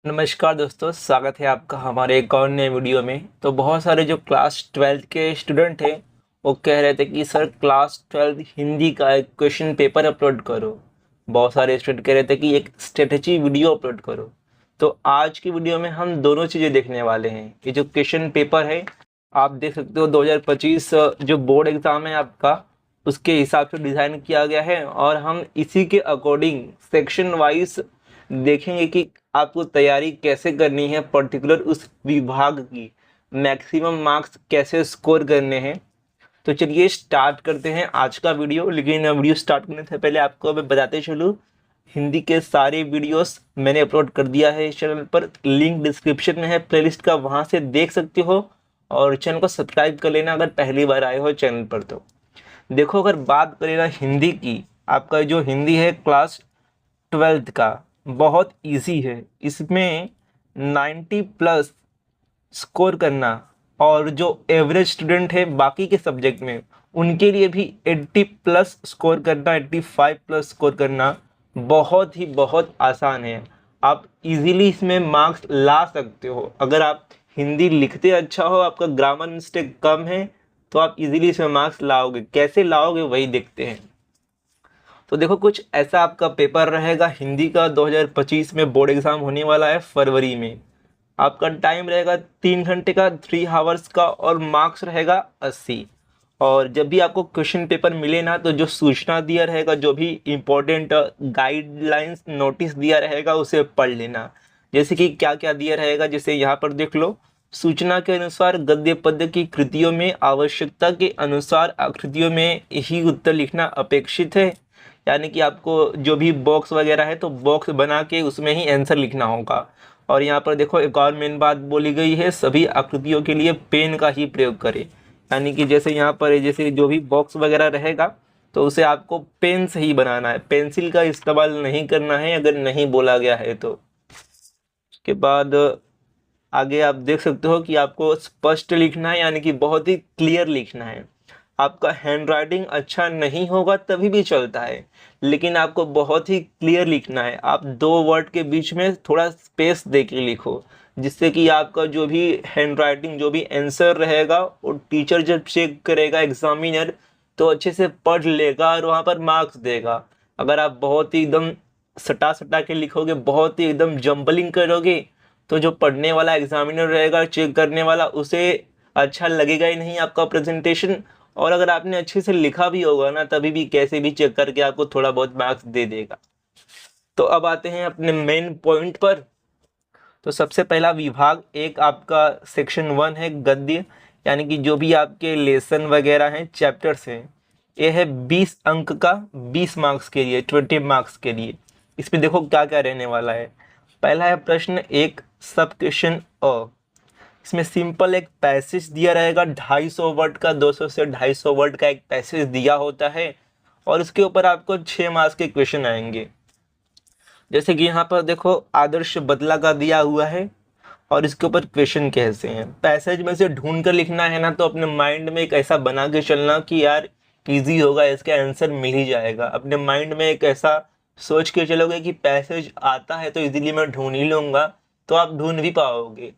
नमस्कार दोस्तों, स्वागत है आपका हमारे एक और नए वीडियो में। तो बहुत सारे जो क्लास 12th के स्टूडेंट हैं वो कह रहे थे कि सर क्लास 12th हिंदी का एक क्वेश्चन पेपर अपलोड करो। बहुत सारे स्टूडेंट कह रहे थे कि एक स्ट्रेटजी वीडियो अपलोड करो। तो आज की वीडियो में हम दोनों चीज़ें देखने वाले हैं। ये जो क्वेश्चन पेपर है आप देख सकते हो 2025 जो बोर्ड एग्ज़ाम है आपका, उसके हिसाब से डिज़ाइन किया गया है और हम इसी के अकॉर्डिंग सेक्शन वाइज देखेंगे कि आपको तैयारी कैसे करनी है, पर्टिकुलर उस विभाग की मैक्सिमम मार्क्स कैसे स्कोर करने हैं। तो चलिए स्टार्ट करते हैं आज का वीडियो। लेकिन वीडियो स्टार्ट करने से पहले आपको मैं बताते चलूँ, हिंदी के सारे वीडियोस मैंने अपलोड कर दिया है इस चैनल पर। लिंक डिस्क्रिप्शन में है प्लेलिस्ट का, वहाँ से देख सकते हो। और चैनल को सब्सक्राइब कर लेना अगर पहली बार आए हो चैनल पर। तो देखो, अगर बात करें ना हिंदी की, आपका जो हिंदी है क्लास 12th का बहुत इजी है। इसमें 90 प्लस स्कोर करना, और जो एवरेज स्टूडेंट है बाकी के सब्जेक्ट में उनके लिए भी 80 प्लस स्कोर करना, 85 प्लस स्कोर करना बहुत आसान है। आप इजीली इसमें मार्क्स ला सकते हो। अगर आप हिंदी लिखते अच्छा हो, आपका ग्रामर मिस्टेक कम है, तो आप इजीली इसमें मार्क्स लाओगे। कैसे लाओगे वही देखते हैं। तो देखो, कुछ ऐसा आपका पेपर रहेगा हिंदी का। 2025 में बोर्ड एग्जाम होने वाला है फरवरी में। आपका टाइम रहेगा 3 घंटे का, 3 आवर्स का, और मार्क्स रहेगा 80। और जब भी आपको क्वेश्चन पेपर मिले ना, तो जो सूचना दिया रहेगा, जो भी इम्पोर्टेंट गाइडलाइंस नोटिस दिया रहेगा, उसे पढ़ लेना। जैसे कि क्या क्या दिया रहेगा, जैसे यहाँ पर देख लो। सूचना के अनुसार गद्य पद्य की कृतियों में आवश्यकता के अनुसार आकृतियों में ही उत्तर लिखना अपेक्षित है। यानी कि आपको जो भी बॉक्स वगैरह है तो बॉक्स बना के उसमें ही आंसर लिखना होगा। और यहाँ पर देखो, एक और मेन बात बोली गई है, सभी आकृतियों के लिए पेन का ही प्रयोग करें। यानी कि जैसे यहाँ पर जैसे जो भी बॉक्स वगैरह रहेगा तो उसे आपको पेन से ही बनाना है, पेंसिल का इस्तेमाल नहीं करना है अगर नहीं बोला गया है तो। उसके बाद आगे आप देख सकते हो कि आपको स्पष्ट लिखना है, यानी कि बहुत ही क्लियर लिखना है। आपका हैंड राइटिंग अच्छा नहीं होगा तभी भी चलता है, लेकिन आपको बहुत ही क्लियर लिखना है। आप 2 वर्ड के बीच में थोड़ा स्पेस दे के लिखो, जिससे कि आपका जो भी हैंड राइटिंग, जो भी आंसर रहेगा, वो टीचर जब चेक करेगा, एग्जामिनर, तो अच्छे से पढ़ लेगा और वहाँ पर मार्क्स देगा। अगर आप बहुत ही एकदम सटा सटा के लिखोगे, बहुत ही एकदम जंबलिंग करोगे, तो जो पढ़ने वाला एग्जामिनर रहेगा, चेक करने वाला, उसे अच्छा लगेगा ही नहीं आपका प्रेजेंटेशन। और अगर आपने अच्छे से लिखा भी होगा ना, तभी भी कैसे भी चेक करके आपको थोड़ा बहुत मार्क्स दे देगा। तो अब आते हैं अपने मेन पॉइंट पर। तो सबसे पहला विभाग एक आपका सेक्शन 1 है गद्य, यानी कि जो भी आपके लेसन वगैरह हैं, चैप्टर्स हैं। ये है 20 अंक का, 20 मार्क्स के लिए, 20 मार्क्स के लिए। इसमें देखो क्या क्या रहने वाला है। पहला है प्रश्न एक, सब क्वेश्चन अ। इसमें सिंपल एक पैसेज दिया रहेगा 250 वर्ड का, 200 से 250 वर्ड का एक पैसेज दिया होता है, और उसके ऊपर आपको 6 मार्क्स के क्वेश्चन आएंगे। जैसे कि यहाँ पर देखो, आदर्श बदला का दिया हुआ है और इसके ऊपर क्वेश्चन कैसे हैं। पैसेज में से ढूंढ कर लिखना है ना, तो अपने माइंड में एक ऐसा बना के चलना कि यार इजी होगा, इसका आंसर मिल ही जाएगा। अपने माइंड में एक ऐसा सोच के चलोगे कि पैसेज आता है तो इजीली मैं ढूंढ ही लूँगा, तो आप ढूंढ भी पाओगे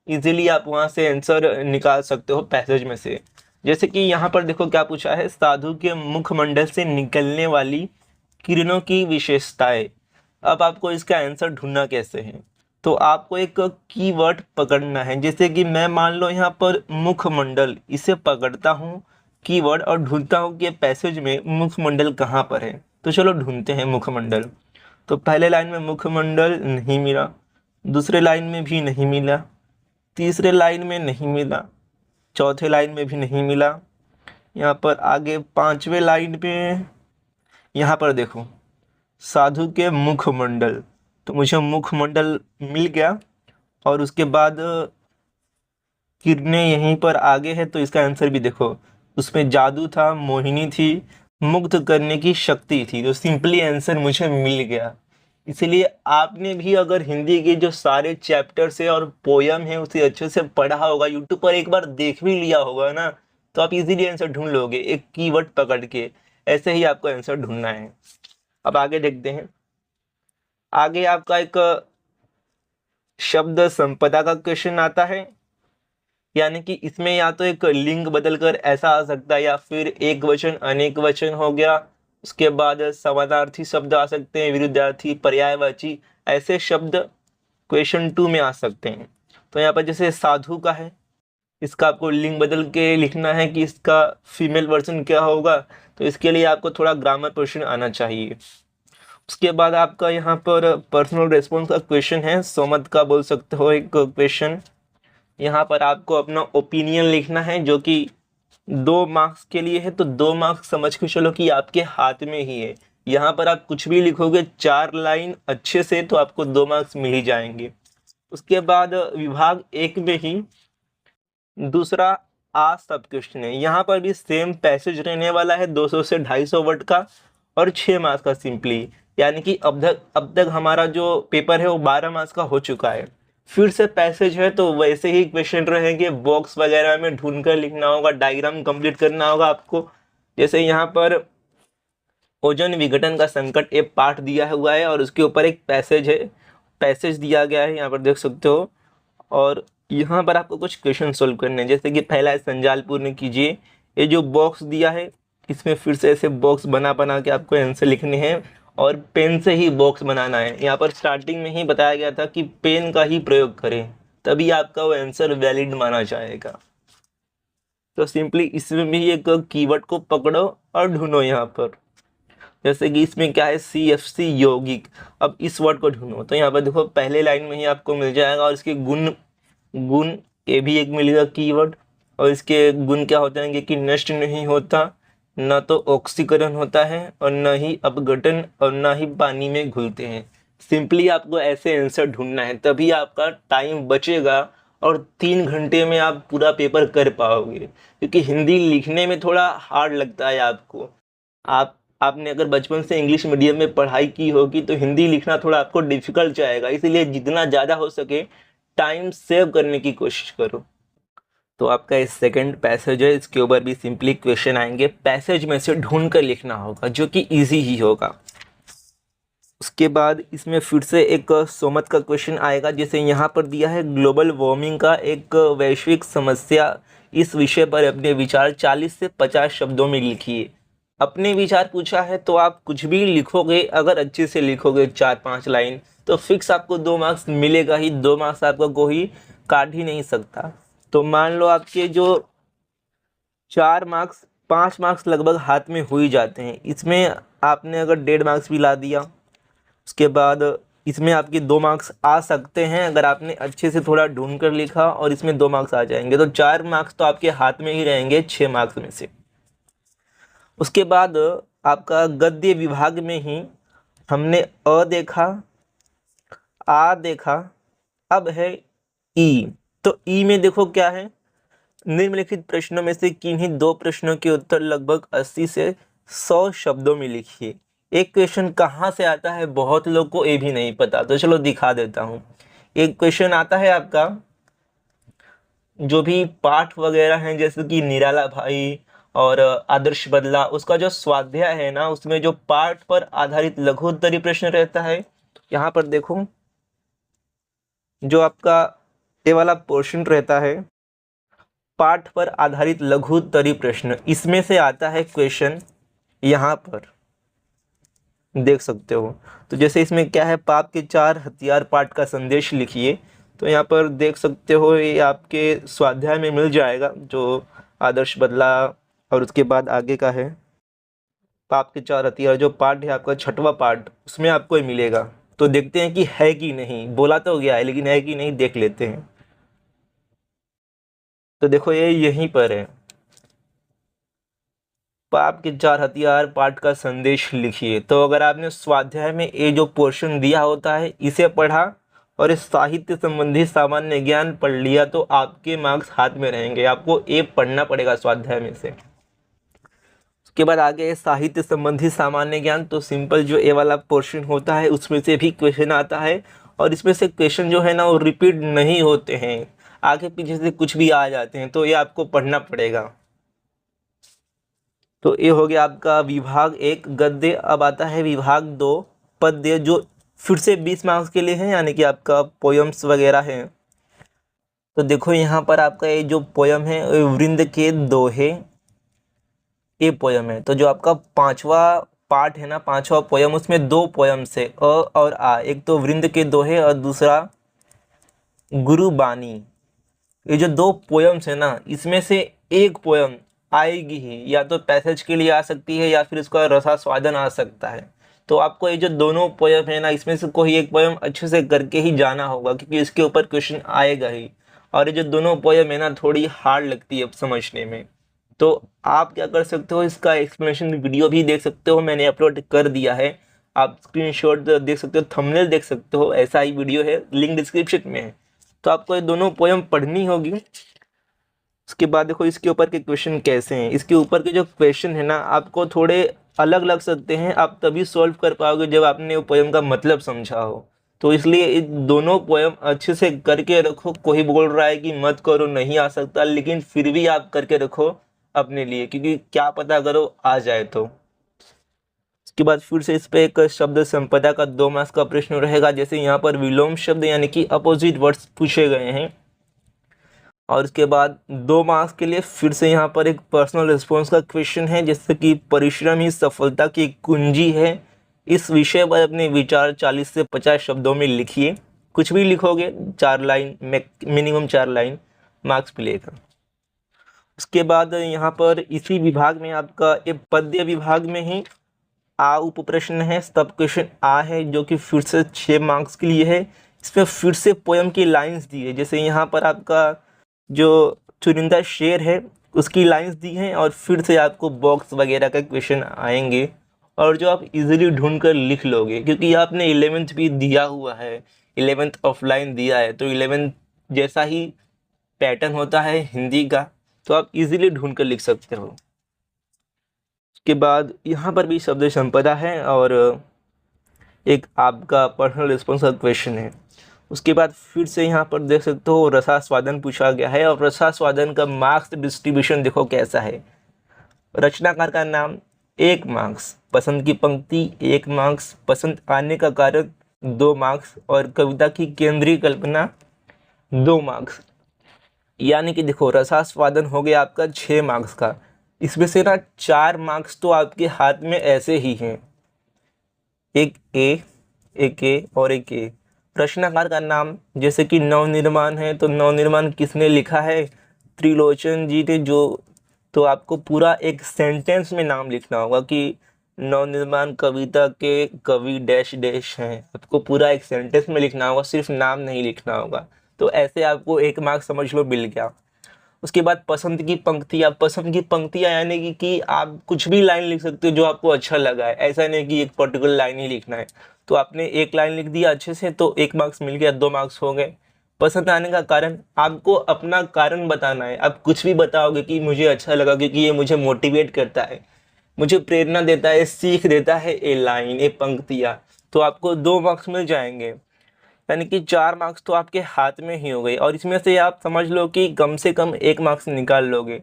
इजीली। आप वहाँ से आंसर निकाल सकते हो पैसेज में से। जैसे कि यहाँ पर देखो क्या पूछा है, साधु के मुखमंडल से निकलने वाली किरणों की विशेषताएं। अब आपको इसका आंसर ढूंढना कैसे है, तो आपको एक कीवर्ड पकड़ना है। जैसे कि मैं मान लो यहाँ पर मुखमंडल, इसे पकड़ता हूँ कीवर्ड और ढूंढता हूँ कि पैसेज में मुखमंडल कहाँ पर है। तो चलो ढूंढते हैं मुखमंडल। तो पहले लाइन में मुखमंडल नहीं मिला, दूसरे लाइन में भी नहीं मिला, तीसरे लाइन में नहीं मिला, चौथे लाइन में भी नहीं मिला। यहाँ पर आगे 5वें लाइन पे, यहाँ पर देखो, साधु के मुखमंडल, तो मुझे मुखमंडल मिल गया। और उसके बाद किरणें यहीं पर आगे है, तो इसका आंसर भी देखो, उसमें जादू था, मोहिनी थी, मुग्ध करने की शक्ति थी। तो सिंपली आंसर मुझे मिल गया। इसलिए आपने भी अगर हिंदी के जो सारे चैप्टर्स है और पोयम है उसे अच्छे से पढ़ा होगा, यूट्यूब पर एक बार देख भी लिया होगा ना, तो आप इजीली आंसर ढूंढ लोगे एक कीवर्ड पकड़ के। ऐसे ही आपको आंसर ढूंढना है। अब आगे देखते हैं। आगे आपका एक शब्द संपदा का क्वेश्चन आता है, यानी कि इसमें या तो एक लिंग बदलकर ऐसा आ सकता है या फिर एक वचन अनेक वचन हो गया। उसके बाद समानार्थी शब्द आ सकते हैं, विरुद्धार्थी, पर्यायवाची, ऐसे शब्द क्वेश्चन 2 में आ सकते हैं। तो यहाँ पर जैसे साधु का है, इसका आपको लिंग बदल के लिखना है कि इसका फीमेल वर्जन क्या होगा, तो इसके लिए आपको थोड़ा ग्रामर क्वेश्चन आना चाहिए। उसके बाद आपका यहाँ पर पर्सनल रेस्पॉन्स का क्वेश्चन है, सोमत का बोल सकते हो एक क्वेश्चन। यहाँ पर आपको अपना ओपिनियन लिखना है जो कि 2 मार्क्स के लिए है, तो 2 मार्क्स समझ के चलो कि आपके हाथ में ही है। यहाँ पर आप कुछ भी लिखोगे 4 लाइन अच्छे से तो आपको 2 मार्क्स मिल ही जाएंगे। उसके बाद विभाग 1 में ही दूसरा आ सब क्वेश्चन है, यहाँ पर भी सेम पैसेज रहने वाला है 200 से 250 वर्ड का और 6 मार्क्स का सिंपली, यानी कि अब तक हमारा जो पेपर है वो 12 मार्क्स का हो चुका है। फिर से पैसेज है तो वैसे ही क्वेश्चन रहेंगे, बॉक्स वगैरह में ढूंढ कर लिखना होगा, डायग्राम कंप्लीट करना होगा आपको। जैसे यहाँ पर ओजोन विघटन का संकट एक पार्ट दिया हुआ है और उसके ऊपर एक पैसेज है, पैसेज दिया गया है, यहाँ पर देख सकते हो। और यहाँ पर आपको कुछ क्वेश्चन सोल्व करने हैं, जैसे कि पहला है संजाल पूर्ण कीजिए। ये जो बॉक्स दिया है इसमें फिर से ऐसे बॉक्स बना बना के आपको आंसर लिखने हैं और पेन से ही बॉक्स बनाना है। यहाँ पर स्टार्टिंग में ही बताया गया था कि पेन का ही प्रयोग करें, तभी आपका वो आंसर वैलिड माना जाएगा। तो सिंपली इसमें भी एक कीवर्ड को पकड़ो और ढूंढो। यहाँ पर जैसे कि इसमें क्या है, CFC यौगिक, अब इस वर्ड को ढूंढो। तो यहाँ पर देखो पहले लाइन में ही आपको मिल जाएगा और इसके गुण गुण ये भी एक मिलेगा कीवर्ड। और इसके गुण क्या होते हैं कि नष्ट नहीं होता, न तो ऑक्सीकरण होता है और न ही अपघटन और न ही पानी में घुलते हैं। सिंपली आपको ऐसे आंसर ढूंढना है, तभी आपका टाइम बचेगा और 3 घंटे में आप पूरा पेपर कर पाओगे। क्योंकि हिंदी लिखने में थोड़ा हार्ड लगता है आपको। आपने अगर बचपन से इंग्लिश मीडियम में पढ़ाई की होगी तो हिंदी लिखना थोड़ा आपको डिफिकल्ट जाएगा, इसीलिए जितना ज़्यादा हो सके टाइम सेव करने की कोशिश करो। तो आपका इस सेकंड पैसेज है, इसके ऊपर भी सिंपली क्वेश्चन आएंगे, पैसेज में से ढूंढ कर लिखना होगा जो कि इजी ही होगा। उसके बाद इसमें फिर से एक सोमत का क्वेश्चन आएगा, जैसे यहाँ पर दिया है ग्लोबल वार्मिंग का एक वैश्विक समस्या, इस विषय पर अपने विचार 40 से 50 शब्दों में लिखिए। अपने विचार पूछा है तो आप कुछ भी लिखोगे, अगर अच्छे से लिखोगे 4-5 लाइन तो फिक्स आपको 2 मार्क्स मिलेगा ही। 2 मार्क्स आपका कोई काट ही नहीं सकता। तो मान लो आपके जो 4 मार्क्स 5 मार्क्स लगभग हाथ में हो ही जाते हैं। इसमें आपने अगर 1.5 मार्क्स भी ला दिया, उसके बाद इसमें आपके 2 मार्क्स आ सकते हैं अगर आपने अच्छे से थोड़ा ढूंढ कर लिखा, और इसमें 2 मार्क्स आ जाएंगे। तो 4 मार्क्स तो आपके हाथ में ही रहेंगे 6 मार्क्स में से। उसके बाद आपका गद्य विभाग में ही हमने अ देखा, आ देखा, अब है ई। तो ई में देखो क्या है, निम्नलिखित प्रश्नों में से किन्हीं 2 प्रश्नों के उत्तर लगभग 80 से 100 शब्दों में लिखिए। एक क्वेश्चन कहाँ से आता है बहुत लोग को ये भी नहीं पता, तो चलो दिखा देता हूँ। एक क्वेश्चन आता है आपका, जो भी पाठ वगैरह हैं जैसे कि निराला भाई और आदर्श बदला, उसका जो स्वाध्याय है ना, उसमें जो पाठ पर आधारित लघु उत्तरीय प्रश्न रहता है। यहाँ पर देखो जो आपका ये वाला पोर्शन रहता है, पाठ पर आधारित लघु उत्तरीय प्रश्न, इसमें से आता है क्वेश्चन। यहाँ पर देख सकते हो। तो जैसे इसमें क्या है, पाप के 4 हथियार पाठ का संदेश लिखिए। तो यहाँ पर देख सकते हो ये आपके स्वाध्याय में मिल जाएगा, जो आदर्श बदला और उसके बाद आगे का है पाप के 4 हथियार, जो पाठ है आपका 6वां पाठ, उसमें आपको ये मिलेगा। तो देखते हैं कि है कि नहीं, बोला तो गया है लेकिन है कि नहीं देख लेते हैं। तो देखो ये यहीं पर है, पाप के 4 हथियार पाठ का संदेश लिखिए। तो अगर आपने स्वाध्याय में ये जो पोर्शन दिया होता है इसे पढ़ा और इस साहित्य संबंधी सामान्य ज्ञान पढ़ लिया तो आपके मार्क्स हाथ में रहेंगे। आपको ये पढ़ना पड़ेगा स्वाध्याय में से। उसके बाद आगे साहित्य संबंधी सामान्य ज्ञान, तो सिंपल जो ये वाला पोर्शन होता है उसमें से भी क्वेश्चन आता है और इसमें से क्वेश्चन जो है ना वो रिपीट नहीं होते हैं, आगे पीछे से कुछ भी आ जाते हैं, तो ये आपको पढ़ना पड़ेगा। तो ये हो गया आपका विभाग 1 गद्य। अब आता है विभाग 2 पद्य, जो फिर से 20 मार्क्स के लिए है, यानी कि आपका पोयम्स वगैरह है। तो देखो यहाँ पर आपका ये जो पोयम है वृंद के दोहे, ये पोयम है। तो जो आपका पांचवा पार्ट है ना, पांचवा पोयम, उसमें दो पोयम्स है अ और आ। एक तो वृंद के दोहे और दूसरा गुरु बानी। ये जो दो पोयम्स है ना, इसमें से एक पोयम आएगी ही, या तो पैसेज के लिए आ सकती है या फिर इसका रसास्वादन आ सकता है। तो आपको ये जो दोनों पोयम है ना, इसमें से कोई एक पोयम अच्छे से करके ही जाना होगा, क्योंकि इसके ऊपर क्वेश्चन आएगा ही। और ये जो दोनों पोयम है ना, थोड़ी हार्ड लगती है समझने में। तो आप क्या कर सकते हो, इसका एक्सप्लेनेशन वीडियो भी देख सकते हो, मैंने अपलोड कर दिया है। आप स्क्रीनशॉट देख सकते हो, थंबनेल देख सकते हो, ऐसा ही वीडियो है, लिंक डिस्क्रिप्शन में है। तो आपको ये दोनों पोयम पढ़नी होगी। उसके बाद देखो इसके ऊपर के क्वेश्चन कैसे हैं। इसके ऊपर के जो क्वेश्चन है ना, आपको थोड़े अलग लग सकते हैं, आप तभी सॉल्व कर पाओगे जब आपने वो पोयम का मतलब समझा हो। तो इसलिए इन दोनों पोयम अच्छे से करके रखो। कोई बोल रहा है कि मत करो, नहीं आ सकता, लेकिन फिर भी आप करके रखो अपने लिए, क्योंकि क्या पता करो आ जाए। तो उसके बाद फिर से इस पे एक शब्द संपदा का 2 मार्क्स का प्रश्न रहेगा। जैसे यहाँ पर विलोम शब्द यानी कि अपोजिट वर्ड्स पूछे गए हैं। और उसके बाद 2 मार्क्स के लिए फिर से यहाँ पर एक पर्सनल रिस्पॉन्स का क्वेश्चन है, जैसे कि परिश्रम ही सफलता की कुंजी है। इस विषय पर अपने विचार 40 से 50 शब्दों में लिखिए। कुछ भी लिखोगे, 4 लाइन, मिनिमम 4 लाइन, मार्क्स मिलेगा। उसके बाद यहाँ पर इसी विभाग में आपका एक पद्य विभाग में ही आ उप प्रश्न है, सब क्वेश्चन आ है, जो कि फिर से 6 मार्क्स के लिए है। इसमें फिर से पोयम की लाइंस दी है। जैसे यहाँ पर आपका जो चुनिंदा शेर है उसकी लाइंस दी हैं, और फिर से आपको बॉक्स वगैरह का क्वेश्चन आएंगे, और जो आप इजीली ढूंढ कर लिख लोगे, क्योंकि आपने 11th भी दिया हुआ है, 11th ऑफलाइन दिया है, तो 11th जैसा ही पैटर्न होता है हिंदी का, तो आप इजीली ढूंढ कर लिख सकते हो। उसके बाद यहाँ पर भी शब्द संपदा है, और एक आपका पर्सनल रिस्पॉन्स का क्वेश्चन है। उसके बाद फिर से यहाँ पर देख सकते हो रसास्वादन पूछा गया है, और रसास्वादन का मार्क्स डिस्ट्रीब्यूशन देखो कैसा है। रचनाकार का नाम 1 मार्क्स, पसंद की पंक्ति 1 मार्क्स, पसंद आने का कारण 2 मार्क्स, और कविता की केंद्रीय कल्पना 2 मार्क्स। यानी कि देखो रसास्वादन हो गया आपका 6 मार्क्स का। इसमें से ना 4 मार्क्स तो आपके हाथ में ऐसे ही हैं, एक ए और एक ए। रचनाकार का नाम, जैसे कि नवनिर्माण है, तो नवनिर्माण किसने लिखा है? त्रिलोचन जी ने। जो तो आपको पूरा एक सेंटेंस में नाम लिखना होगा कि नवनिर्माण कविता के कवि डैश डैश हैं। आपको पूरा एक सेंटेंस में लिखना होगा, सिर्फ नाम नहीं लिखना होगा। तो ऐसे आपको 1 मार्क समझ लो मिल गया। उसके बाद पसंद की पंक्तियाँ, पसंद की पंक्तियाँ यानी कि आप कुछ भी लाइन लिख सकते हो जो आपको अच्छा लगा है। ऐसा नहीं कि एक पर्टिकुलर लाइन ही लिखना है। तो आपने एक लाइन लिख दिया अच्छे से तो 1 मार्क्स मिल गया, 2 मार्क्स हो गए। पसंद आने का कारण, आपको अपना कारण बताना है। आप कुछ भी बताओगे कि मुझे अच्छा लगा क्योंकि ये मुझे मोटिवेट करता है, मुझे प्रेरणा देता है, सीख देता है, ये लाइन, ये पंक्तियाँ, तो आपको 2 मार्क्स मिल जाएंगे। यानी कि 4 मार्क्स तो आपके हाथ में ही हो गए, और इसमें से आप समझ लो कि कम से कम 1 मार्क्स निकाल लोगे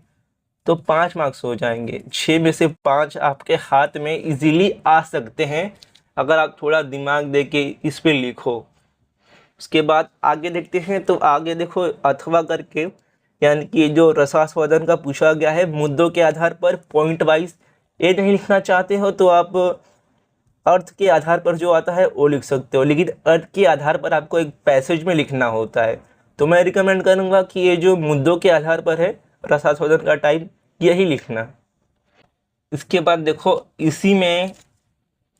तो 5 मार्क्स हो जाएंगे। 6 में से 5 आपके हाथ में इजीली आ सकते हैं, अगर आप थोड़ा दिमाग दे के इस पे लिखो। उसके बाद आगे देखते हैं। तो आगे देखो अथवा करके, यानी कि जो रसास्वादन का पूछा गया है, मुद्दों के आधार पर पॉइंट वाइज। ये नहीं लिखना चाहते हो तो आप अर्थ के आधार पर जो आता है वो लिख सकते हो, लेकिन अर्थ के आधार पर आपको एक पैसेज में लिखना होता है। तो मैं रिकमेंड करूँगा कि ये जो मुद्दों के आधार पर है रसास्वादन का टाइप, यही लिखना। इसके बाद देखो इसी में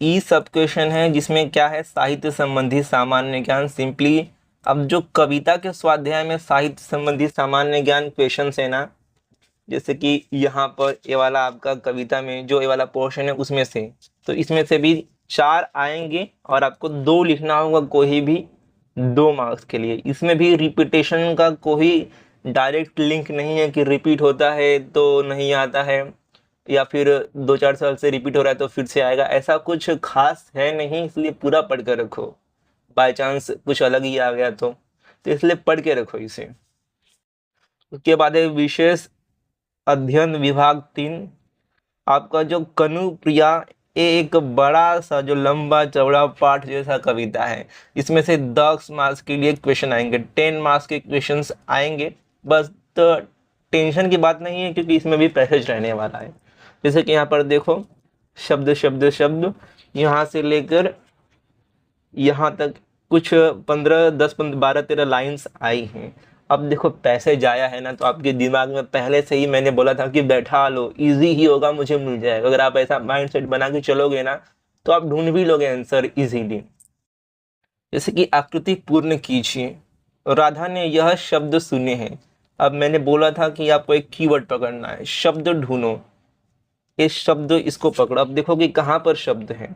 ई सब क्वेश्चन है, जिसमें क्या है, साहित्य संबंधी सामान्य ज्ञान सिंपली। अब जो कविता के स्वाध्याय में साहित्य संबंधी सामान्य ज्ञान क्वेश्चन है ना, जैसे कि यहाँ पर ये वाला आपका कविता में जो ये वाला पोर्शन है उसमें से, तो इसमें से भी 4 आएंगे, और आपको 2 लिखना होगा, कोई भी 2 मार्क्स के लिए। इसमें भी रिपीटेशन का कोई डायरेक्ट लिंक नहीं है कि रिपीट होता है तो नहीं आता है, या फिर 2-4 साल से रिपीट हो रहा है तो फिर से आएगा, ऐसा कुछ खास है नहीं। इसलिए पूरा पढ़ कर रखो, बाय चांस कुछ अलग ही आ गया तो इसलिए पढ़ के रखो इसे। उसके बाद है विशेष अध्ययन विभाग 3, आपका जो कनु प्रिया ये एक बड़ा सा जो लंबा चौड़ा पाठ जैसा कविता है। इसमें से 10 मार्क्स के लिए क्वेश्चन आएंगे, 10 मार्क्स के क्वेश्चंस आएंगे बस। तो टेंशन की बात नहीं है क्योंकि इसमें भी पैसेज रहने वाला है। जैसे कि यहाँ पर देखो, शब्द शब्द शब्द, यहाँ से लेकर यहाँ तक कुछ 15 10 12 13 लाइंस आई हैं। अब देखो पैसेज आया है ना, तो आपके दिमाग में पहले से ही मैंने बोला था कि बैठा लो, इजी ही होगा, मुझे मिल जाएगा। अगर आप ऐसा माइंड सेट बना के चलोगे ना तो आप ढूंढ भी लोगे आंसर इजीली। जैसे कि आकृति पूर्ण कीजिए, राधा ने यह शब्द सुने हैं। अब मैंने बोला था कि आपको एक कीवर्ड पकड़ना है, शब्द ढूंढो। इस शब्द इसको पकड़ो। अब देखो कि कहाँ पर शब्द है,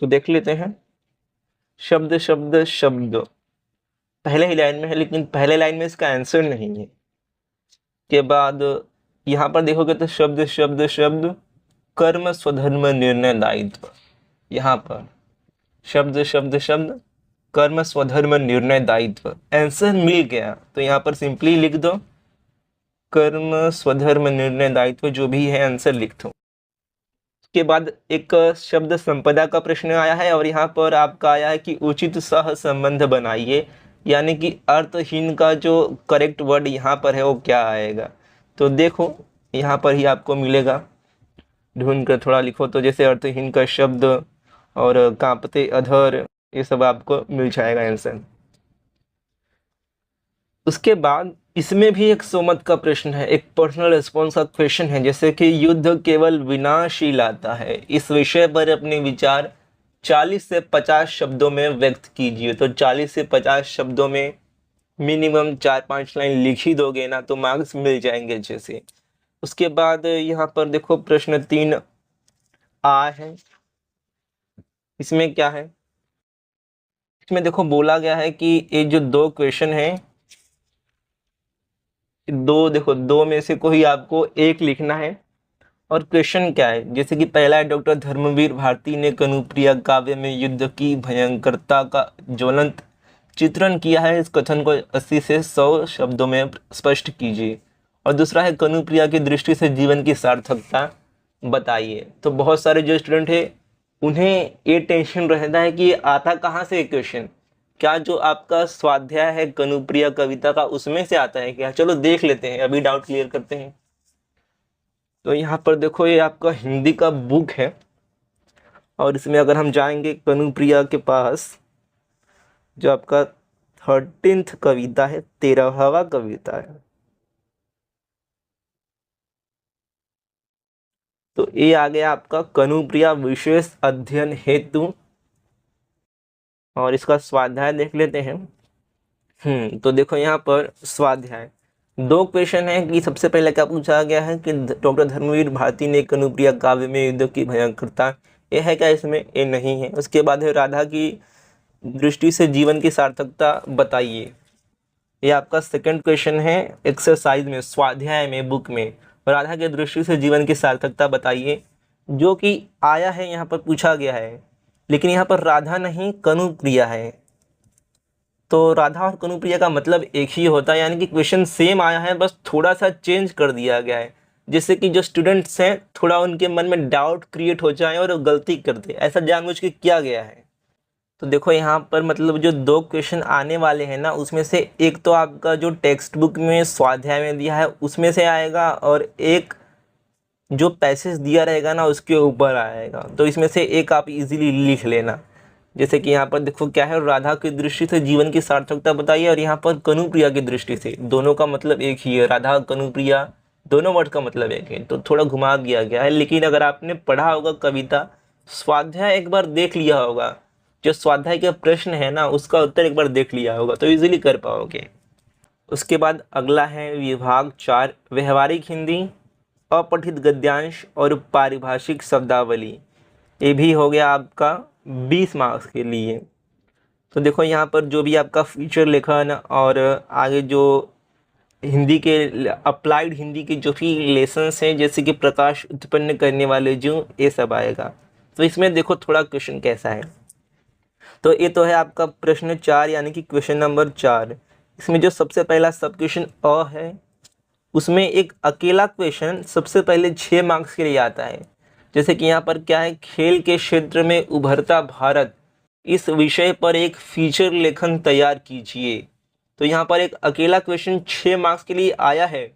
तो देख लेते हैं। शब्द शब्द शब्द पहले ही लाइन में है, लेकिन पहले लाइन में इसका आंसर नहीं है। के बाद यहाँ पर देखोगे तो शब्द शब्द शब्द, कर्म स्वधर्म निर्णय दायित्व। यहाँ पर शब्द शब्द शब्द, कर्म स्वधर्म निर्णय दायित्व, आंसर मिल गया। तो यहाँ पर सिंपली लिख दो कर्म स्वधर्म निर्णय दायित्व, जो भी है आंसर लिख दो। के बाद एक शब्द संपदा का प्रश्न आया है और यहाँ पर आपका आया है कि उचित सह संबंध बनाइए, यानी कि अर्थहीन का जो करेक्ट वर्ड यहाँ पर है वो क्या आएगा। तो देखो यहाँ पर ही आपको मिलेगा, ढूंढ कर थोड़ा लिखो। तो जैसे अर्थहीन का शब्द और कांपते अधर, ये सब आपको मिल जाएगा आंसर। उसके बाद इसमें भी एक सोमत का प्रश्न है, एक पर्सनल रिस्पॉन्स का क्वेश्चन है। जैसे कि युद्ध केवल विनाश ही लाता है, इस विषय पर अपने विचार 40 से 50 शब्दों में व्यक्त कीजिए। तो 40 से 50 शब्दों में मिनिमम 4-5 लाइन लिख ही दोगे ना तो मार्क्स मिल जाएंगे जैसे। उसके बाद यहाँ पर देखो प्रश्न 3 आ है। इसमें क्या है, इसमें देखो बोला गया है कि ये जो 2 क्वेश्चन है, देखो 2 में से कोई आपको एक लिखना है। और क्वेश्चन क्या है, जैसे कि पहला है, डॉक्टर धर्मवीर भारती ने कनुप्रिया काव्य में युद्ध की भयंकरता का ज्वलंत चित्रण किया है, इस कथन को 80 से 100 शब्दों में स्पष्ट कीजिए। और दूसरा है, कनुप्रिया की दृष्टि से जीवन की सार्थकता बताइए। तो बहुत सारे जो स्टूडेंट है उन्हें ये टेंशन रहता है कि ये आता कहाँ से क्वेश्चन, क्या जो आपका स्वाध्याय है कनुप्रिया कविता का उसमें से आता है क्या। चलो देख लेते हैं, अभी डाउट क्लियर करते हैं। तो यहाँ पर देखो ये आपका हिंदी का बुक है और इसमें अगर हम जाएंगे कनुप्रिया के पास, जो आपका 13th कविता है, 13वां कविता है, तो ये आ गया आपका कनुप्रिया विशेष अध्ययन हेतु। और इसका स्वाध्याय देख लेते हैं। तो देखो यहाँ पर स्वाध्याय 2 क्वेश्चन है कि सबसे पहले क्या पूछा गया है कि डॉक्टर धर्मवीर भारती ने कनुप्रिया काव्य में युद्ध की भयंकरता, ये है क्या इसमें, ये नहीं है। उसके बाद है राधा की दृष्टि से जीवन की सार्थकता बताइए, ये आपका सेकंड क्वेश्चन है एक्सरसाइज में, स्वाध्याय में, बुक में। राधा की दृष्टि से जीवन की सार्थकता बताइए, जो कि आया है यहाँ पर पूछा गया है, लेकिन यहाँ पर राधा नहीं कनुप्रिया है। तो राधा और कनुप्रिया का मतलब एक ही होता है, यानी कि क्वेश्चन सेम आया है, बस थोड़ा सा चेंज कर दिया गया है, जिससे कि जो स्टूडेंट्स हैं थोड़ा उनके मन में डाउट क्रिएट हो जाए और गलती कर दे, ऐसा जानबूझ के किया गया है। तो देखो यहाँ पर मतलब जो 2 क्वेश्चन आने वाले हैं ना, उसमें से एक तो आपका जो टेक्स्ट बुक में स्वाध्याय में दिया है उसमें से आएगा, और एक जो पैसेज दिया रहेगा ना उसके ऊपर आएगा। तो इसमें से एक आप इजीली लिख लेना। जैसे कि यहाँ पर देखो क्या है, राधा की दृष्टि से जीवन की सार्थकता बताइए, और यहाँ पर कनुप्रिया की दृष्टि से, दोनों का मतलब एक ही है, राधा कनुप्रिया दोनों वर्ड का मतलब एक है, तो थोड़ा घुमा दिया गया है। लेकिन अगर आपने पढ़ा होगा कविता, स्वाध्याय एक बार देख लिया होगा, जो स्वाध्याय का प्रश्न है ना उसका उत्तर एक बार देख लिया होगा तो इजीली कर पाओगे। उसके बाद अगला है विभाग 4 व्यवहारिक हिंदी, अपठित गद्यांश और पारिभाषिक शब्दावली। ये भी हो गया आपका 20 मार्क्स के लिए। तो देखो यहाँ पर जो भी आपका फीचर लेखन और आगे जो हिंदी के अप्लाइड हिंदी के जो भी लेसन्स हैं, जैसे कि प्रकाश उत्पन्न करने वाले जो, ये सब आएगा। तो इसमें देखो थोड़ा क्वेश्चन कैसा है। तो ये तो है आपका प्रश्न 4 यानी कि क्वेश्चन नंबर 4। इसमें जो सबसे पहला सब क्वेश्चन अ है, उसमें एक अकेला क्वेश्चन सबसे पहले 6 मार्क्स के लिए आता है। जैसे कि यहाँ पर क्या है, खेल के क्षेत्र में उभरता भारत, इस विषय पर एक फीचर लेखन तैयार कीजिए। तो यहाँ पर एक अकेला क्वेश्चन 6 मार्क्स के लिए आया है,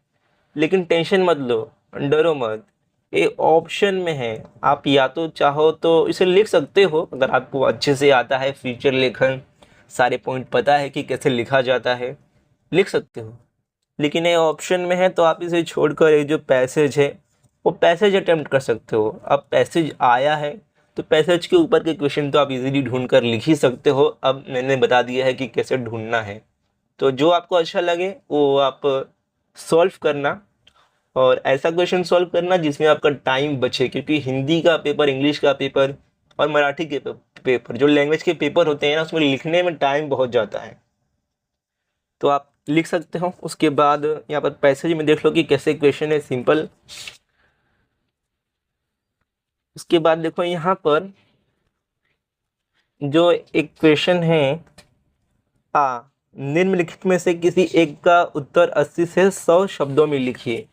लेकिन टेंशन मत लो, डरो मत, ये ऑप्शन में है। आप या तो चाहो तो इसे लिख सकते हो, अगर आपको अच्छे से आता है फीचर लेखन, सारे पॉइंट पता है कि कैसे लिखा जाता है, लिख सकते हो। लेकिन ये ऑप्शन में है तो आप इसे छोड़कर ये जो पैसेज है वो पैसेज अटेम्प्ट कर सकते हो। अब पैसेज आया है तो पैसेज के ऊपर के क्वेश्चन तो आप इजीली ढूंढ कर लिख ही सकते हो। अब मैंने बता दिया है कि कैसे ढूंढना है, तो जो आपको अच्छा लगे वो आप सॉल्व करना, और ऐसा क्वेश्चन सॉल्व करना जिसमें आपका टाइम बचे, क्योंकि हिंदी का पेपर, इंग्लिश का पेपर और मराठी के पेपर, जो लैंग्वेज के पेपर होते हैं ना, उसमें लिखने में टाइम बहुत जाता है। तो आप लिख सकते हो। उसके बाद यहाँ पर पैसेज में देख लो कि कैसे क्वेश्चन है, सिंपल। उसके बाद देखो यहाँ पर जो एक क्वेश्चन है, निम्नलिखित में से किसी एक का उत्तर 80 से 100 शब्दों में लिखिए।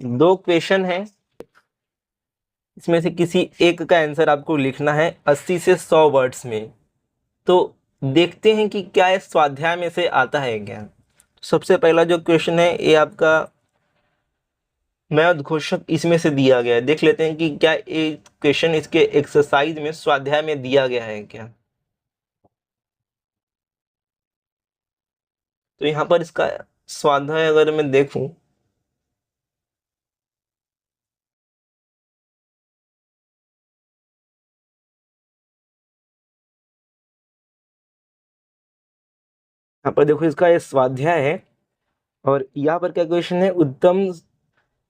दो क्वेश्चन है, इसमें से किसी एक का आंसर आपको लिखना है 80 से 100 वर्ड्स में। तो देखते हैं कि क्या इस स्वाध्याय में से आता है क्या। सबसे पहला जो क्वेश्चन है ये आपका मैं उद्घोषक इसमें से दिया गया है। देख लेते हैं कि क्या ये क्वेश्चन इसके एक्सरसाइज में, स्वाध्याय में दिया गया है क्या। तो यहाँ पर इसका स्वाध्याय अगर मैं देखूं, यहाँ पर देखो इसका ये स्वाध्याय है, और यहाँ पर क्या क्वेश्चन है, उत्तम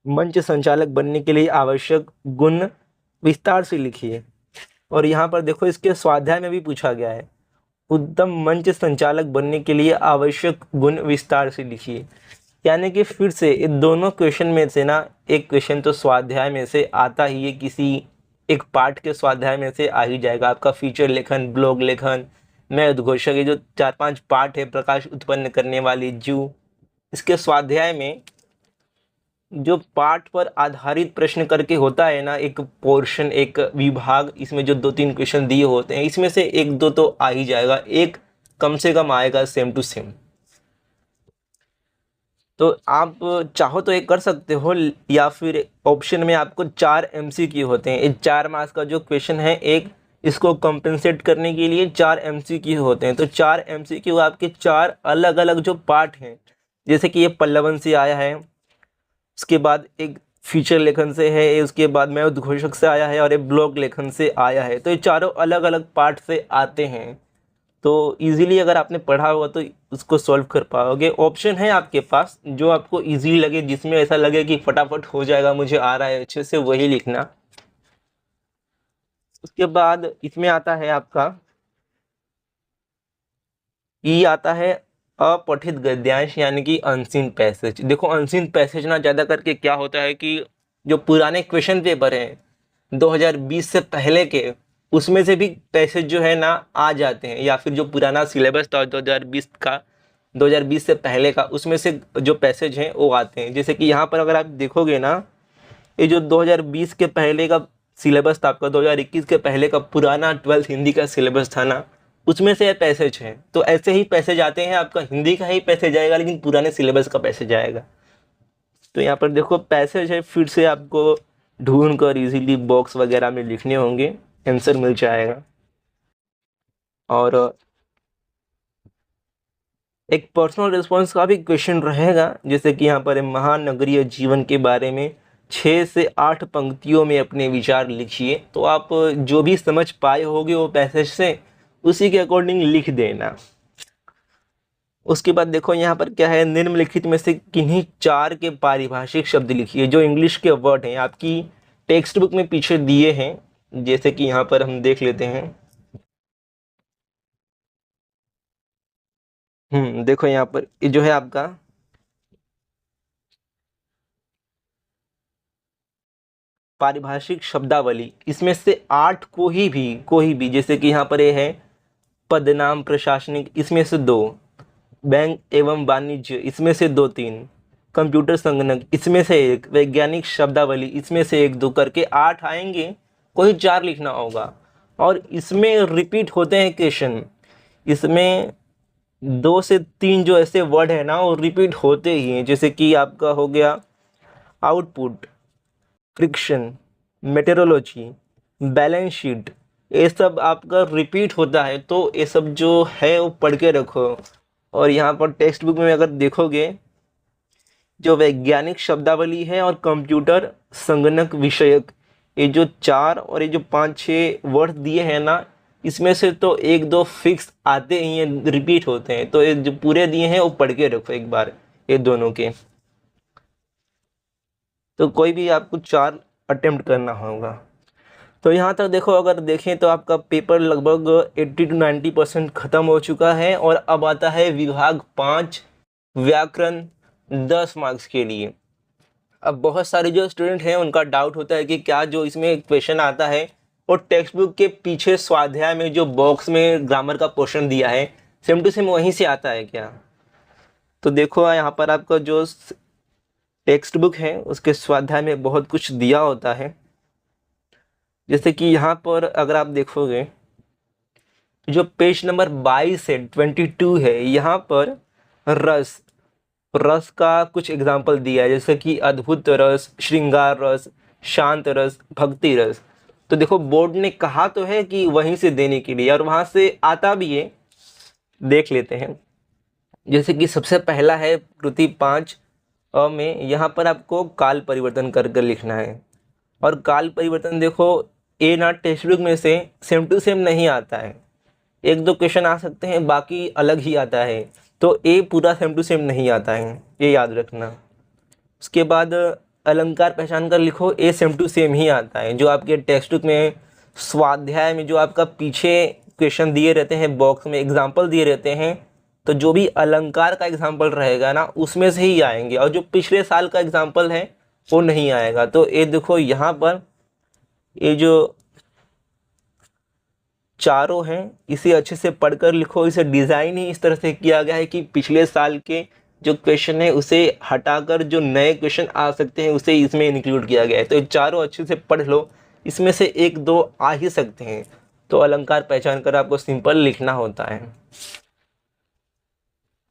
मंच संचालक बनने के लिए आवश्यक गुण विस्तार से लिखिए। और यहाँ पर देखो इसके स्वाध्याय में भी पूछा गया है, उत्तम मंच संचालक बनने के लिए आवश्यक गुण विस्तार से लिखिए। यानी कि फिर से इन दोनों क्वेश्चन में से ना एक क्वेश्चन तो स्वाध्याय में से आता ही है, किसी एक पार्ट के स्वाध्याय में से आ ही जाएगा। आपका फीचर लेखन, ब्लॉग लेखन, मैं उद्घोषक, ये जो 4-5 पार्ट है, प्रकाश उत्पन्न करने वाली जीव, इसके स्वाध्याय में जो पाठ पर आधारित प्रश्न करके होता है ना, एक पोर्शन, एक विभाग, इसमें जो 2-3 क्वेश्चन दिए होते हैं, इसमें से 1-2 तो आ ही जाएगा, एक कम से कम आएगा सेम टू सेम। तो आप चाहो तो एक कर सकते हो, या फिर ऑप्शन में आपको 4 MCQ होते हैं। ये 4 मार्क्स का जो क्वेश्चन है, एक इसको कंपेंसेट करने के लिए 4 MCQ होते हैं। तो 4 MCQ आपके 4 अलग अलग जो पार्ट हैं, जैसे कि ये पल्लवन से आया है, उसके बाद एक फीचर लेखन से है, उसके बाद मैं उद्घोषक से आया है, और एक ब्लॉग लेखन से आया है। तो ये चारों अलग अलग पार्ट से आते हैं। तो इजीली अगर आपने पढ़ा होगा तो उसको सॉल्व कर पाओगे। ऑप्शन है आपके पास, जो आपको इजीली लगे, जिसमें ऐसा लगे कि फटाफट हो जाएगा, मुझे आ रहा है अच्छे से, वही लिखना। उसके बाद इसमें आता है आपका आता है अपठित गद्यांश, यानी कि अनसीन पैसेज। देखो अनसीन पैसेज ना ज़्यादा करके क्या होता है कि जो पुराने क्वेश्चन पेपर हैं 2020 से पहले के, उसमें से भी पैसेज जो है ना आ जाते हैं, या फिर जो पुराना सिलेबस था 2020 का, 2020 से पहले का, उसमें से जो पैसेज हैं वो आते हैं। जैसे कि यहाँ पर अगर आप देखोगे ना, ये जो 2020 के पहले का सिलेबस था आपका, 2021 के पहले का पुराना 12th हिंदी का सिलेबस था ना, उसमें से पैसेज है। तो ऐसे ही पैसेज आते हैं, आपका हिंदी का ही पैसेज आएगा, लेकिन पुराने सिलेबस का पैसेज आएगा। तो यहाँ पर देखो पैसेज है, फिर से आपको ढूंढ कर इजीली बॉक्स वगैरह में लिखने होंगे, आंसर मिल जाएगा। और एक पर्सनल रिस्पॉन्स का भी क्वेश्चन रहेगा, जैसे कि यहाँ पर महानगरीय जीवन के बारे में 6 से 8 पंक्तियों में अपने विचार लिखिए। तो आप जो भी समझ पाए होगे वो पैसेज से, उसी के अकॉर्डिंग लिख देना। उसके बाद देखो यहाँ पर क्या है, निम्नलिखित में से किन्हीं 4 के पारिभाषिक शब्द लिखिए। जो इंग्लिश के वर्ड हैं आपकी टेक्स्ट बुक में पीछे दिए हैं, जैसे कि यहाँ पर हम देख लेते हैं। देखो यहाँ पर ये जो है आपका पारिभाषिक शब्दावली, इसमें से 8 कोई भी जैसे कि यहाँ पर ये है पदनाम, प्रशासनिक, इसमें से 2, बैंक एवं वाणिज्य, इसमें से 2-3, कंप्यूटर संगणक इसमें से एक, वैज्ञानिक शब्दावली इसमें से एक दो करके 8 आएंगे, कोई 4 लिखना होगा। और इसमें रिपीट होते हैं क्वेश्चन, इसमें 2 से 3 जो ऐसे वर्ड है ना वो रिपीट होते ही हैं, जैसे कि आपका हो गया output, friction, meteorology, balance sheet, ये सब आपका रिपीट होता है। तो ये सब जो है वो पढ़ के रखो। और यहाँ पर टेक्स्ट बुक में अगर देखोगे, जो वैज्ञानिक शब्दावली है और कंप्यूटर संगणक विषयक, ये जो 4 और ये जो 5-6 वर्ड दिए हैं ना, इसमें से तो 1-2 फिक्स आते ही हैं, रिपीट होते हैं। तो ये जो पूरे दिए हैं वो पढ़ के रखो एक बार, ये दोनों के। तो कोई भी आपको 4 अटेम्प्ट करना होगा। तो यहाँ तक देखो, अगर देखें तो आपका पेपर लगभग 80 to 90% ख़त्म हो चुका है। और अब आता है विभाग 5 व्याकरण 10 मार्क्स के लिए। अब बहुत सारे जो स्टूडेंट हैं उनका डाउट होता है कि क्या जो इसमें क्वेश्चन आता है और टेक्स्ट बुक के पीछे स्वाध्याय में जो बॉक्स में ग्रामर का पोर्शन दिया है सेम टू सेम वहीं से आता है क्या। तो देखो यहाँ पर आपका जो टेक्स्ट बुक है उसके स्वाध्याय में बहुत कुछ दिया होता है। जैसे कि यहाँ पर अगर आप देखोगे, जो पेज नंबर 22 है 22 है, यहाँ पर रस का कुछ एग्जाम्पल दिया है, जैसे कि अद्भुत रस, श्रृंगार रस, शांत रस, भक्ति रस। तो देखो बोर्ड ने कहा तो है कि वहीं से देने के लिए, और वहाँ से आता भी है, देख लेते हैं। जैसे कि सबसे पहला है कृति 5 में, यहाँ पर आपको काल परिवर्तन कर कर लिखना है। और काल परिवर्तन देखो, ए ना टेक्स्ट बुक में से सेम टू सेम नहीं आता है, 1-2 क्वेश्चन आ सकते हैं, बाकी अलग ही आता है। तो ए पूरा सेम टू सेम नहीं आता है, ये याद रखना। उसके बाद अलंकार पहचान कर लिखो, ए सेम टू सेम ही आता है। जो आपके टेक्स्ट बुक में स्वाध्याय में जो आपका पीछे क्वेश्चन दिए रहते हैं, बॉक्स में एग्जाम्पल दिए रहते हैं, तो जो भी अलंकार का एग्जाम्पल रहेगा ना उसमें से ही आएंगे, और जो पिछले साल का एग्जाम्पल है वो नहीं आएगा। तो ये देखो यहाँ पर ये जो चारों हैं इसे अच्छे से पढ़कर लिखो। इसे डिज़ाइन ही इस तरह से किया गया है कि पिछले साल के जो क्वेश्चन है उसे हटाकर जो नए क्वेश्चन आ सकते हैं उसे इसमें इंक्लूड किया गया है। तो ये चारों अच्छे से पढ़ लो, इसमें से 1-2 आ ही सकते हैं। तो अलंकार पहचान कर आपको सिंपल लिखना होता है।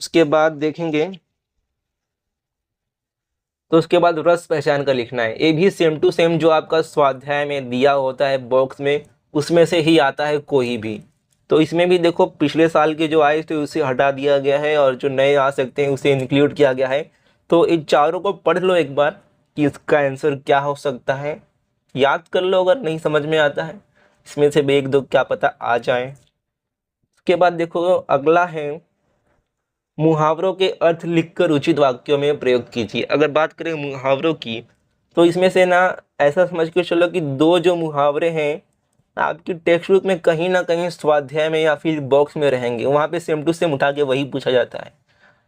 उसके बाद देखेंगे तो उसके बाद रस पहचान कर लिखना है। ये भी सेम टू सेम जो आपका स्वाध्याय में दिया होता है बॉक्स में उसमें से ही आता है कोई भी। तो इसमें भी देखो पिछले साल के जो आए थे उसे हटा दिया गया है और जो नए आ सकते हैं उसे इंक्लूड किया गया है। तो इन चारों को पढ़ लो एक बार कि इसका आंसर क्या हो सकता है, याद कर लो अगर नहीं समझ में आता है, इसमें से भी 1-2 क्या पता आ जाए। उसके बाद देखो अगला है मुहावरों के अर्थ लिखकर उचित वाक्यों में प्रयोग कीजिए। अगर बात करें मुहावरों की तो इसमें से ना ऐसा समझ के चलो कि 2 जो मुहावरे हैं आपकी टेक्स्ट बुक में कहीं ना कहीं स्वाध्याय में या फिर बॉक्स में रहेंगे, वहाँ पे सेम टू सेम उठा के वही पूछा जाता है।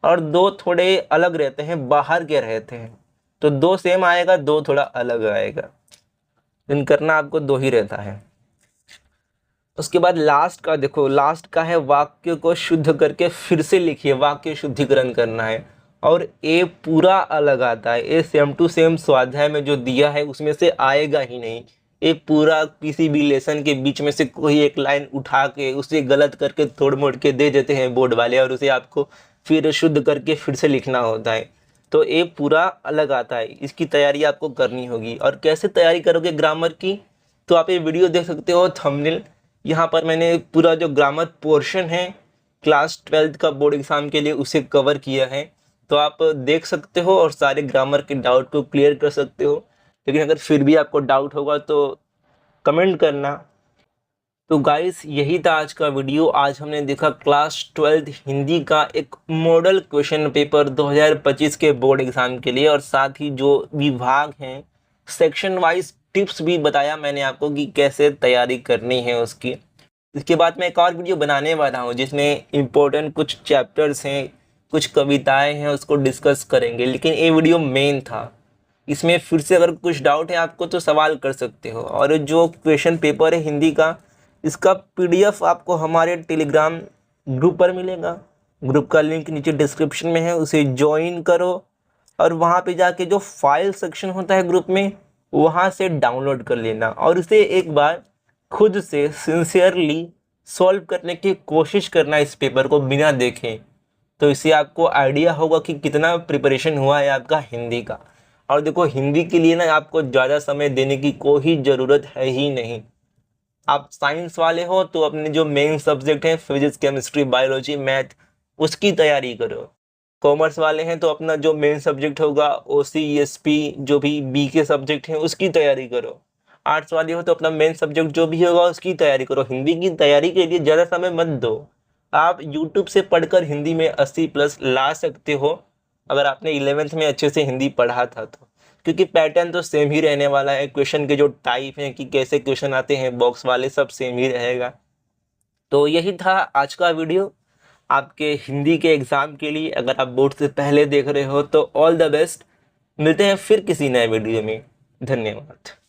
और 2 थोड़े अलग रहते हैं, बाहर के रहते हैं। तो 2 सेम आएगा, 2 थोड़ा अलग आएगा, इन करना आपको 2 ही रहता है। उसके बाद लास्ट का देखो, लास्ट का है वाक्य को शुद्ध करके फिर से लिखिए, वाक्य शुद्धिकरण करना है। और ए पूरा अलग आता है, ए सेम टू सेम स्वाध्याय में जो दिया है उसमें से आएगा ही नहीं। ए पूरा किसी भी लेसन के बीच में से कोई एक लाइन उठा के उसे गलत करके तोड़ मोड़ के दे देते हैं बोर्ड वाले, और उसे आपको फिर शुद्ध करके फिर से लिखना होता है। तो ए पूरा अलग आता है, इसकी तैयारी आपको करनी होगी। और कैसे तैयारी करोगे ग्रामर की, तो आप ये वीडियो देख सकते हो थंबनेल, यहाँ पर मैंने पूरा जो ग्रामर पोर्शन है क्लास 12th का बोर्ड एग्जाम के लिए उसे कवर किया है। तो आप देख सकते हो और सारे ग्रामर के डाउट को क्लियर कर सकते हो। लेकिन अगर फिर भी आपको डाउट होगा तो कमेंट करना। तो गाइस यही था आज का वीडियो। आज हमने देखा क्लास 12th हिंदी का एक मॉडल क्वेश्चन पेपर 2025 के बोर्ड एग्जाम के लिए, और साथ ही जो विभाग हैं सेक्शन वाइज टिप्स भी बताया मैंने आपको कि कैसे तैयारी करनी है उसकी। इसके बाद मैं एक और वीडियो बनाने वाला हूँ जिसमें इम्पोर्टेंट कुछ चैप्टर्स हैं, कुछ कविताएं हैं, उसको डिस्कस करेंगे। लेकिन ये वीडियो मेन था, इसमें फिर से अगर कुछ डाउट है आपको तो सवाल कर सकते हो। और जो क्वेश्चन पेपर है हिंदी का, इसका PDF आपको हमारे टेलीग्राम ग्रुप पर मिलेगा। ग्रुप का लिंक नीचे डिस्क्रिप्शन में है, उसे ज्वाइन करो और वहाँ पे जाके जो फाइल सेक्शन होता है ग्रुप में, वहाँ से डाउनलोड कर लेना और उसे एक बार खुद से सिंसियरली सॉल्व करने की कोशिश करना इस पेपर को बिना देखें। तो इससे आपको आइडिया होगा कि कितना प्रिपरेशन हुआ है आपका हिंदी का। और देखो, हिंदी के लिए ना आपको ज़्यादा समय देने की कोई ज़रूरत है ही नहीं। आप साइंस वाले हो तो अपने जो मेन सब्जेक्ट हैं फिजिक्स, केमिस्ट्री, बायोलॉजी, मैथ, उसकी तैयारी करो। कॉमर्स वाले हैं तो अपना जो मेन सब्जेक्ट होगा ओसी, एसपी, जो भी बी के सब्जेक्ट हैं उसकी तैयारी करो। आर्ट्स वाले हो तो अपना मेन सब्जेक्ट जो भी होगा उसकी तैयारी करो। हिंदी की तैयारी के लिए ज़्यादा समय मत दो। आप यूट्यूब से पढ़कर हिंदी में 80+ ला सकते हो, अगर आपने 11th में अच्छे से हिंदी पढ़ा था तो, क्योंकि पैटर्न तो सेम ही रहने वाला है। क्वेश्चन के जो टाइप हैं कि कैसे क्वेश्चन आते हैं बॉक्स वाले, सब सेम ही रहेगा। तो यही था आज का वीडियो आपके हिंदी के एग्ज़ाम के लिए। अगर आप बोर्ड से पहले देख रहे हो तो ऑल द बेस्ट। मिलते हैं फिर किसी नए वीडियो में। धन्यवाद।